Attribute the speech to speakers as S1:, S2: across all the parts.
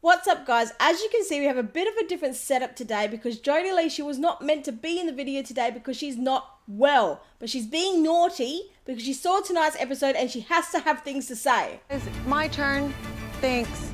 S1: What's up, guys? As you can see, we have a bit of a different setup today because Jodie Lee, she was not meant to be in the video today because she's not well. But she's being naughty because she saw tonight's episode and she has to have things to say.
S2: It's my turn. Thanks.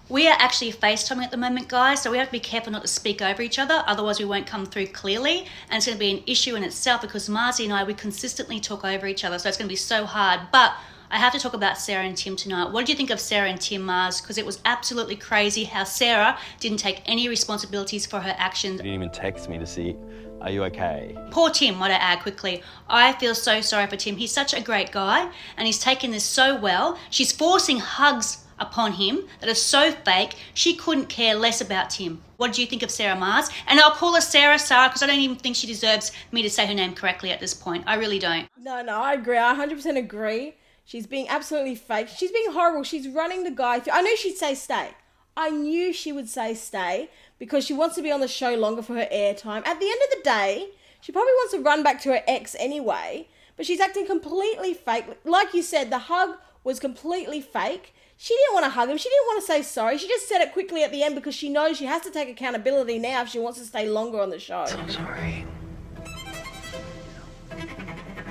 S3: We are actually FaceTiming at the moment, guys, so we have to be careful not to speak over each other, otherwise we won't come through clearly, and it's going to be an issue in itself because Marzi and I, we consistently talk over each other, so it's going to be so hard. But I have to talk about Sara and Tim tonight. What did you think of Sara and Tim, Mars? Because it was absolutely crazy how Sara didn't take any responsibilities for her actions.
S4: You didn't even text me to see, are you okay?
S3: Poor Tim, might I add quickly. I feel so sorry for Tim. He's such a great guy, and he's taken this so well. She's forcing hugs upon him that are so fake. She couldn't care less about Tim. What did you think of Sara, Mars? And I'll call her Sara because I don't even think she deserves me to say her name correctly at this point. I really don't.
S1: No, I agree. I 100% agree. She's being absolutely fake. She's being horrible. She's running the guy. I knew she'd say stay. I knew she would say stay because she wants to be on the show longer for her airtime. At the end of the day, she probably wants to run back to her ex anyway, but she's acting completely fake. Like you said, the hug was completely fake. She didn't want to hug him. She didn't want to say sorry. She just said it quickly at the end because she knows she has to take accountability now if she wants to stay longer on the show.
S4: I'm sorry.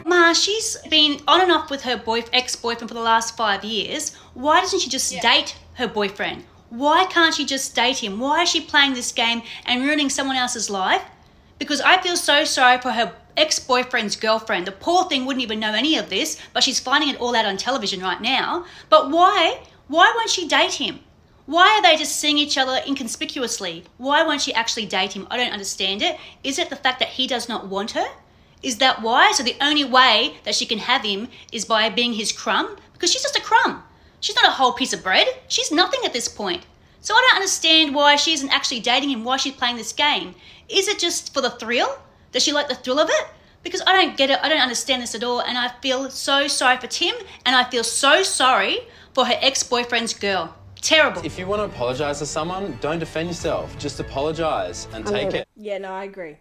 S3: Ma, she's been on and off with her ex-boyfriend for the last 5 years. Why doesn't she just date her boyfriend? Why can't she just date him? Why is she playing this game and ruining someone else's life? Because I feel so sorry for her ex-boyfriend's girlfriend. The poor thing wouldn't even know any of this, but she's finding it all out on television right now. But why won't she date him? Why are they just seeing each other inconspicuously? Why won't she actually date him? I don't understand it. Is it the fact that he does not want her? Is that why? So the only way that she can have him is by being his crumb? Because she's just a crumb. She's not a whole piece of bread. She's nothing at this point. So I don't understand why she isn't actually dating him, why she's playing this game. Is it just for the thrill? Does she like the thrill of it? Because I don't get it. I don't understand this at all. And I feel so sorry for Tim. And I feel so sorry for her ex-boyfriend's girl. Terrible.
S4: If you want to apologise to someone, don't defend yourself. Just apologise and take it.
S1: Yeah, no, I agree.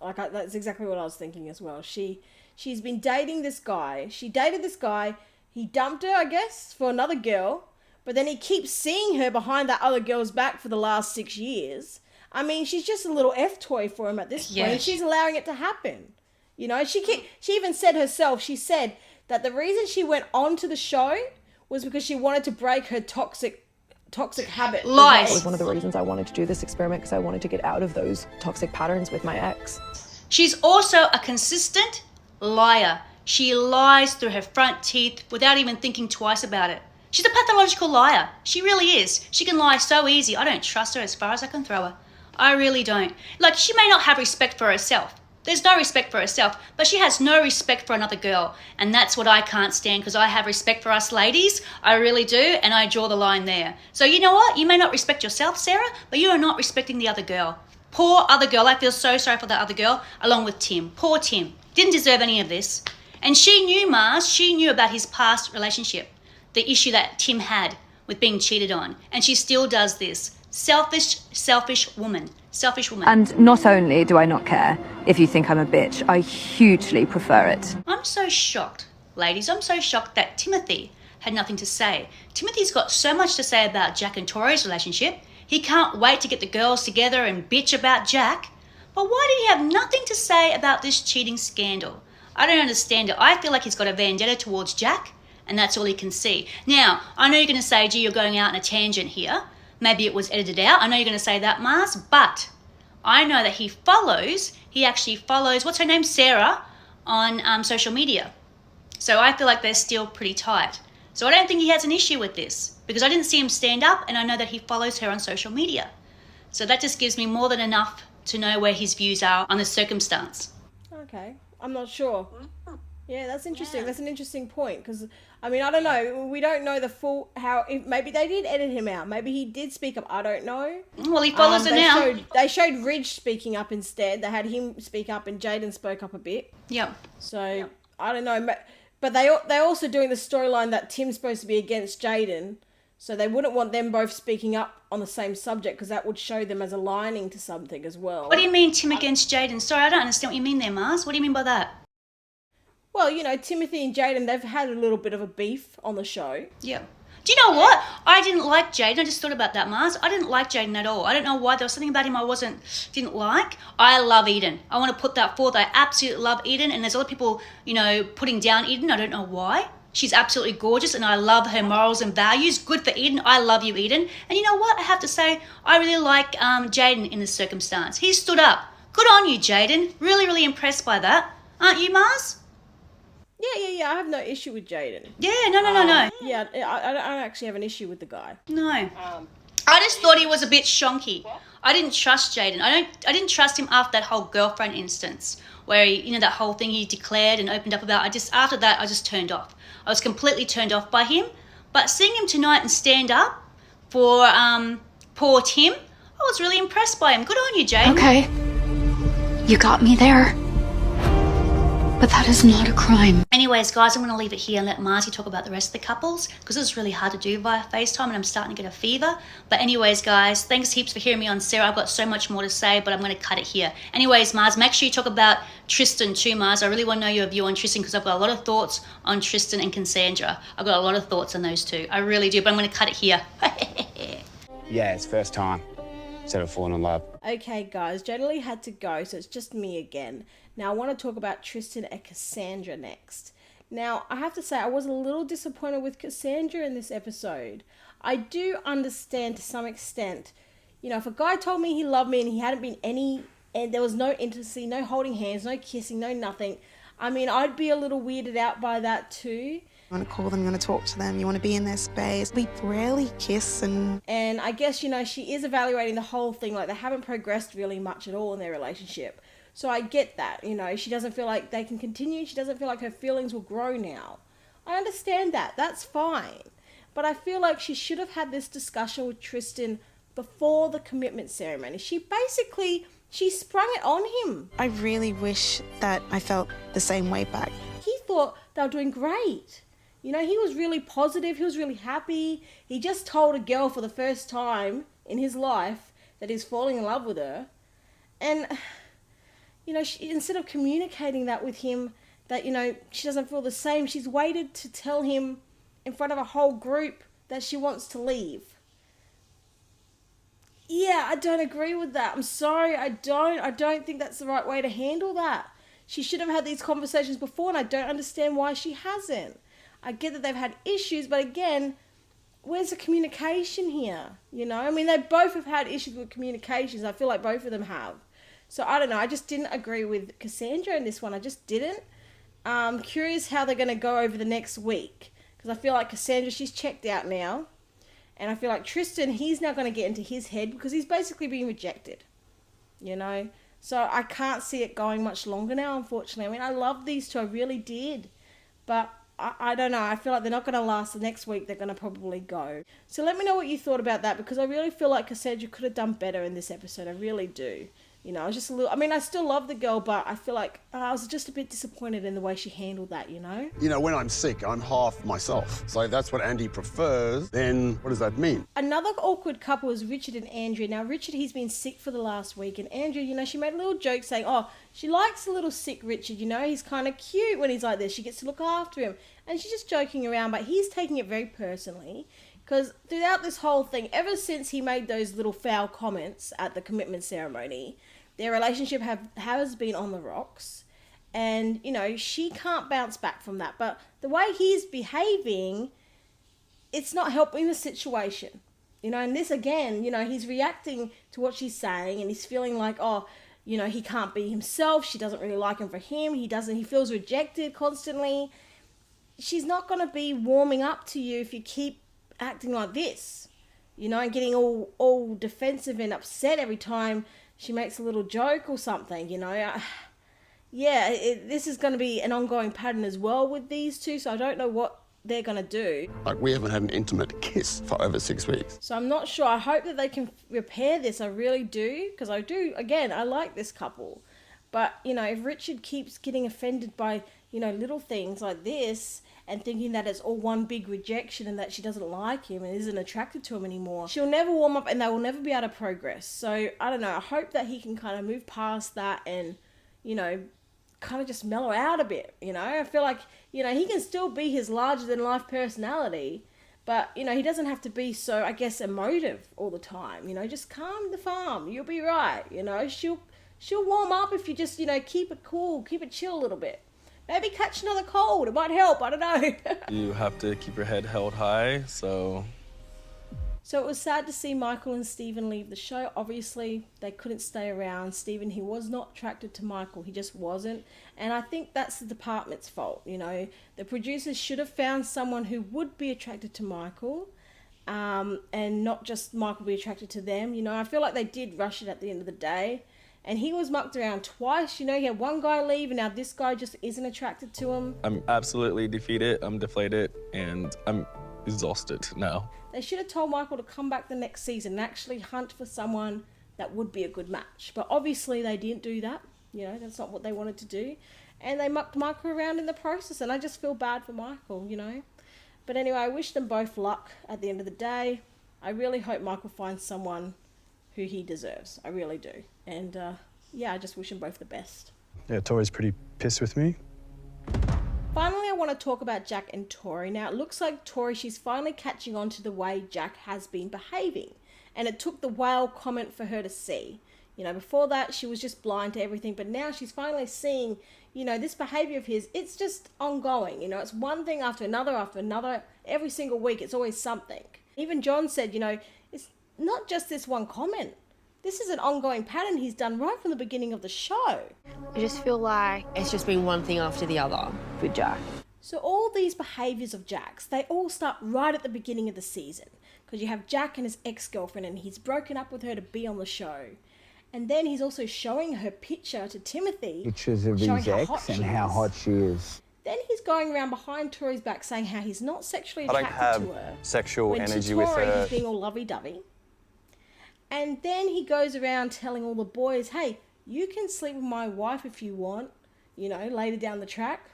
S1: That's exactly what I was thinking as well. She's been dating this guy. She dated this guy. He dumped her, I guess, for another girl. But then he keeps seeing her behind that other girl's back for the last 6 years. I mean, she's just a little F-toy for him at this point.
S3: Yeah.
S1: And she's allowing it to happen. You know, she even said herself, she said that the reason she went on to the show was because she wanted to break her toxic habit.
S3: Lies.
S5: That was one of the reasons I wanted to do this experiment, because I wanted to get out of those toxic patterns with my ex.
S3: She's also a consistent liar. She lies through her front teeth without even thinking twice about it. She's a pathological liar. She really is. She can lie so easy. I don't trust her as far as I can throw her. I really don't. Like, she may not have respect for herself. There's no respect for herself, but she has no respect for another girl. And that's what I can't stand, because I have respect for us ladies. I really do, and I draw the line there. So you know what? You may not respect yourself, Sara, but you are not respecting the other girl. Poor other girl. I feel so sorry for the other girl, along with Tim. Poor Tim. Didn't deserve any of this. And she knew, Mars, she knew about his past relationship, the issue that Tim had with being cheated on. And she still does this. Selfish woman. Selfish woman.
S6: And not only do I not care if you think I'm a bitch, I hugely prefer it.
S3: I'm so shocked, ladies. I'm so shocked that Timothy had nothing to say. Timothy's got so much to say about Jack and Tori's relationship. He can't wait to get the girls together and bitch about Jack. But why did he have nothing to say about this cheating scandal? I don't understand it. I feel like he's got a vendetta towards Jack, and that's all he can see. Now, I know you're going to say, gee, you're going out on a tangent here. Maybe it was edited out. I know you're going to say that, Mars, but I know that he actually follows, what's her name, Sara, on social media. So I feel like they're still pretty tight. So I don't think he has an issue with this, because I didn't see him stand up, and I know that he follows her on social media. So that just gives me more than enough to know where his views are on the circumstance.
S1: Okay, I'm not sure. Yeah, that's interesting. Yeah. That's an interesting point, because, I mean, I don't know. We don't know the full, maybe they did edit him out. Maybe he did speak up. I don't know.
S3: Well, he follows her now.
S1: They showed Ridge speaking up instead. They had him speak up and Jaden spoke up a bit.
S3: Yep.
S1: So, I don't know. But they're also doing the storyline that Tim's supposed to be against Jaden. So they wouldn't want them both speaking up on the same subject, because that would show them as aligning to something as well.
S3: What do you mean, Tim against Jaden? Sorry, I don't understand what you mean there, Mars. What do you mean by that?
S1: Well, you know, Timothy and Jaden, they've had a little bit of a beef on the show.
S3: Yeah. Do you know what? I didn't like Jaden. I just thought about that, Mars. I didn't like Jaden at all. I don't know why. There was something about him I didn't like. I love Eden. I want to put that forth. I absolutely love Eden. And there's other people, putting down Eden. I don't know why. She's absolutely gorgeous and I love her morals and values. Good for Eden. I love you, Eden. And you know what? I have to say, I really like Jaden in this circumstance. He stood up. Good on you, Jaden. Really, really impressed by that. Aren't you, Mars?
S1: Yeah. I have no issue with Jaden.
S3: Yeah, no.
S1: Yeah, I don't actually have an issue with the guy.
S3: No. I just thought he was a bit shonky. I didn't trust Jaden. I didn't trust him after that whole girlfriend instance where he, that whole thing he declared and opened up about. After that, I just turned off. I was completely turned off by him. But seeing him tonight and stand up for poor Tim, I was really impressed by him. Good on you, Jaden.
S7: Okay. You got me there. But that is not a crime.
S3: Anyways, guys, I'm going to leave it here and let Marty talk about the rest of the couples because it's really hard to do via FaceTime and I'm starting to get a fever. But anyways, guys, thanks heaps for hearing me on Sarah. I've got so much more to say, but I'm going to cut it here. Anyways, Mars, make sure you talk about Tristan too, Mars. I really want to know your view on Tristan because I've got a lot of thoughts on Tristan and Cassandra. I've got a lot of thoughts on those two. I really do, but I'm going to cut it here.
S8: Yeah, it's first time. Instead of falling in love.
S1: Okay, guys, Jodie had to go, so it's just me again. Now, I want to talk about Tristan and Cassandra next. Now, I have to say, I was a little disappointed with Cassandra in this episode. I do understand to some extent, if a guy told me he loved me and he hadn't been and there was no intimacy, no holding hands, no kissing, no nothing, I'd be a little weirded out by that too.
S2: You want to call them, you want to talk to them, you want to be in their space. We rarely kiss and
S1: I guess, she is evaluating the whole thing, like they haven't progressed really much at all in their relationship. So I get that, she doesn't feel like they can continue. She doesn't feel like her feelings will grow now. I understand that. That's fine. But I feel like she should have had this discussion with Tristan before the commitment ceremony. She sprung it on him.
S2: I really wish that I felt the same way back.
S1: He thought they were doing great. He was really positive. He was really happy. He just told a girl for the first time in his life that he's falling in love with her. And, instead of communicating that with him, that, she doesn't feel the same, she's waited to tell him in front of a whole group that she wants to leave. Yeah, I don't agree with that. I'm sorry, I don't think that's the right way to handle that. She should have had these conversations before, and I don't understand why she hasn't. I get that they've had issues, but again, where's the communication here? They both have had issues with communications. I feel like both of them have. So I don't know. I just didn't agree with Cassandra in this one. I just didn't. I'm curious how they're going to go over the next week. Because I feel like Cassandra, she's checked out now. And I feel like Tristan, he's now going to get into his head because he's basically being rejected. So I can't see it going much longer now, unfortunately. I love these two. I really did. But I don't know. I feel like they're not going to last the next week. They're going to probably go. So let me know what you thought about that because I really feel like Cassandra could have done better in this episode. I really do. I was just a little... I still love the girl, but I feel like I was just a bit disappointed in the way she handled that,
S9: when I'm sick, I'm half myself. So if that's what Andy prefers, then what does that mean?
S1: Another awkward couple is Richard and Andrea. Now, Richard, he's been sick for the last week, and Andrea, she made a little joke saying, she likes a little sick Richard, he's kind of cute when he's like this. She gets to look after him. And she's just joking around, but he's taking it very personally. Because throughout this whole thing, ever since he made those little foul comments at the commitment ceremony, their relationship has been on the rocks. And, she can't bounce back from that. But the way he's behaving, it's not helping the situation. And this again, he's reacting to what she's saying and he's feeling like, he can't be himself. She doesn't really like him for him. He feels rejected constantly. She's not going to be warming up to you if you keep acting like this, and getting all defensive and upset every time she makes a little joke or something, this is going to be an ongoing pattern as well with these two, so I don't know what they're going to do.
S9: Like, we haven't had an intimate kiss for over 6 weeks.
S1: So I'm not sure. I hope that they can repair this. I really do, because I like this couple. But, if Richard keeps getting offended by, little things like this and thinking that it's all one big rejection and that she doesn't like him and isn't attracted to him anymore, she'll never warm up and they will never be able to progress. So, I don't know. I hope that he can kind of move past that and, kind of just mellow out a bit, I feel like, he can still be his larger-than-life personality, But, you know, he doesn't have to be so, I guess, emotive all the time. You know, just calm the farm. You'll be right. You know, she'll warm up if you just, you know, keep it cool, keep it chill a little bit. Maybe catch another cold. It might help. I don't know.
S10: You have to keep your head held high, so...
S1: So it was sad to see Michael and Stephen leave the show. Obviously, they couldn't stay around. Stephen, he was not attracted to Michael. He just wasn't. And I think that's the department's fault, you know. The producers should have found someone who would be attracted to Michael, and not just Michael be attracted to them. You know, I feel like they did rush it at the end of the day. And he was mucked around twice. You know, he had one guy leave, and now this guy just isn't attracted to him.
S10: I'm absolutely defeated. I'm deflated, and I'm exhausted now.
S1: They should have told Michael to come back the next season and actually hunt for someone that would be a good match. But obviously they didn't do that. You know, that's not what they wanted to do. And they mucked Michael around in the process, and I just feel bad for Michael, you know. But anyway, I wish them both luck at the end of the day. I really hope Michael finds someone who he deserves. I really do. And yeah, I just wish them both the best.
S11: Yeah, Tori's pretty pissed with me.
S1: Finally, I want to talk about Jack and Tori. Now, it looks like Tori, she's finally catching on to the way Jack has been behaving. And it took the whale comment for her to see. You know, before that, she was just blind to everything. But now she's finally seeing, you know, this behavior of his, it's just ongoing. You know, it's one thing after another. Every single week, it's always something. Even John said, you know, it's not just this one comment. This is an ongoing pattern he's done right from the beginning of the show.
S12: I just feel like it's just been one thing after the other with Jack.
S1: So all these behaviours of Jack's, they all start right at the beginning of the season. Because you have Jack and his ex-girlfriend, and he's broken up with her to be on the show. And then he's also showing her picture to Timothy.
S8: Pictures of his ex and how hot she is.
S1: Then he's going around behind Tori's back saying how he's not sexually
S10: I
S1: attracted
S10: don't
S1: to her.
S10: have sexual
S1: when
S10: energy
S1: to
S10: with
S1: Tori,
S10: her.
S1: he's being all lovey-dovey. And then he goes around telling all the boys, hey, you can sleep with my wife if you want, you know, later down the track.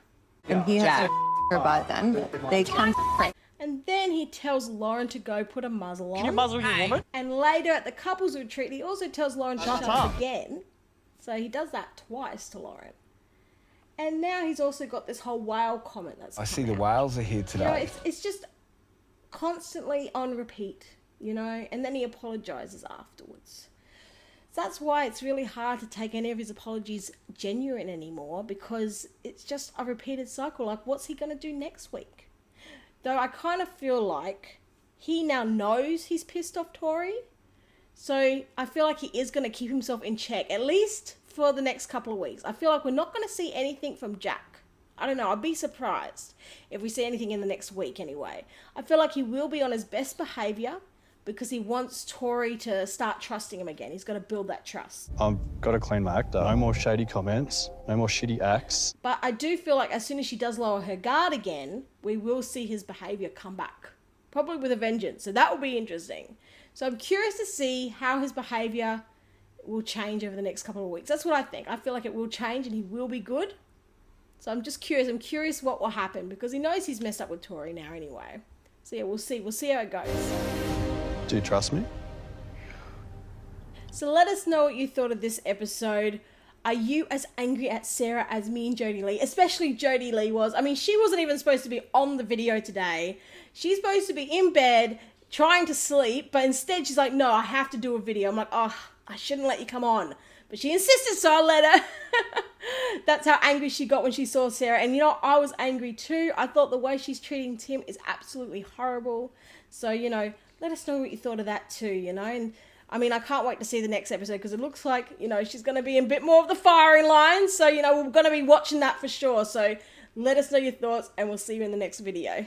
S12: And he has her by then. They can.
S1: And then he tells Lauren to go put a muzzle on.
S13: Can you muzzle your woman?
S1: And later at the couples retreat, he also tells Lauren to shut up again. So he does that twice to Lauren. And now he's also got this whole whale comment that's
S8: I see the whales are here today.
S1: You know, it's just constantly on repeat, you know, and then he apologizes afterwards. So that's why it's really hard to take any of his apologies genuine anymore, because it's just a repeated cycle. Like, what's he going to do next week? Though I kind of feel like he now knows he's pissed off Tori. So I feel like he is going to keep himself in check, at least for the next couple of weeks. I feel like we're not going to see anything from Jack. I don't know, I'd be surprised if we see anything in the next week anyway. I feel like he will be on his best behaviour because he wants Tori to start trusting him again. He's got to build that trust.
S11: I've got to clean my act up. No more shady comments, no more shitty acts.
S1: But I do feel like as soon as she does lower her guard again, we will see his behaviour come back. Probably with a vengeance. So that will be interesting. So I'm curious to see how his behaviour will change over the next couple of weeks. That's what I think. I feel like it will change and he will be good. So I'm just curious. I'm curious what will happen because he knows he's messed up with Tori now anyway. So yeah, we'll see. We'll see how it goes.
S11: Do you trust me?
S1: So let us know what you thought of this episode. Are you as angry at Sara as me and Jodie Lee? Especially Jodie Lee was. I mean, she wasn't even supposed to be on the video today. She's supposed to be in bed trying to sleep, but instead she's like, no, I have to do a video. I'm like, oh, I shouldn't let you come on. But she insisted, so I let her. That's how angry she got when she saw Sara. And you know, I was angry too. I thought the way she's treating Tim is absolutely horrible. So, you know, let us know what you thought of that too, you know. And I mean, I can't wait to see the next episode because it looks like, you know, she's going to be in a bit more of the firing line. So, you know, we're going to be watching that for sure. So let us know your thoughts and we'll see you in the next video.